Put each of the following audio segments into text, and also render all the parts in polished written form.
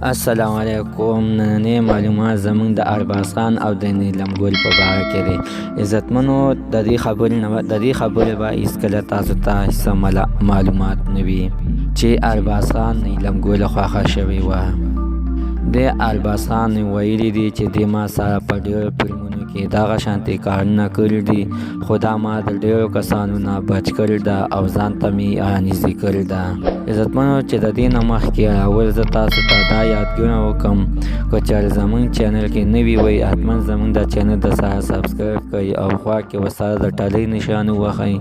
السلام علیکم. نننې معلومات زموږ د ارباز خان او د نیلم ګل په باره کې دی. عزتمنو، د دې خبرې به هېڅکله تاسو ته څه معلومات نه وي چې ارباز خان نیلم ګل خوښه شوې وه. د ارباز خان ویلي دي چې د ما سره په ډېرو فلمونو کې دغه شانتې کارونه کړي دي، خو دا ما د ډېرو کسانو نه بچ کړې ده او ځان ته مې رانږدې کړې ده. عزتمنو، چې د دې نه مخکې راول زه تاسو ته دا یادګونه وکړم، که چېرې زموږ چینل کې نوي وئ حتما زموږ د چینل د سره سبسکرایب کړئ او خوا کې ورسره د ټلۍ نشان ووهئ.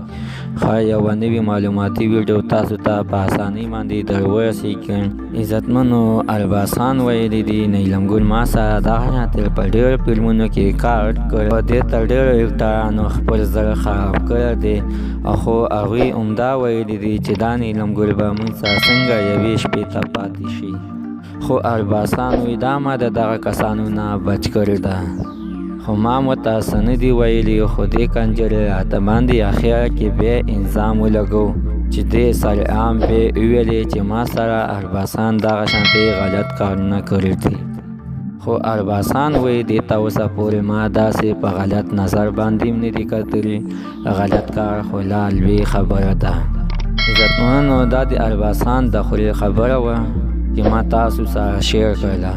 ښایي یوه نوې معلوماتي ویډیو تاسو ته په اسانۍ باندې در ورسېږي. عزتمنو، ارباز خان ویلي دي نیلم ګل ما سره دغه شانتې په ډېرو فلمونو کې کار کړی، په دې تر ډېرو اکټرانو خپل زړه خراب کړی دی، خو هغوی همدا ویلي دي چې دا نیلم ګل به موږ سره څنګه یوې شپې ته پاتې شي. خو ارباز خان وایي دا ما د دغه کسانو نه بچ کړې ده، خو ما ورته څه نه دي ویلي، خو دې کنجرې راته باندې اخره کې بیا الزام ولګو چې دې سرعام بیا وویلې چې ما سره ارباز خان دغه شانتې غلط کارونه کړي دي. خو ارباز خان وایي دې ته اوسه پورې ما داسې په غلط نظر باندې نه دي کتلي. غلط کار خو لا لوی خبره ده. عزتمنو، دا د ارباز خان د خولې خبره وه چې ما تاسو سره شیر کړله.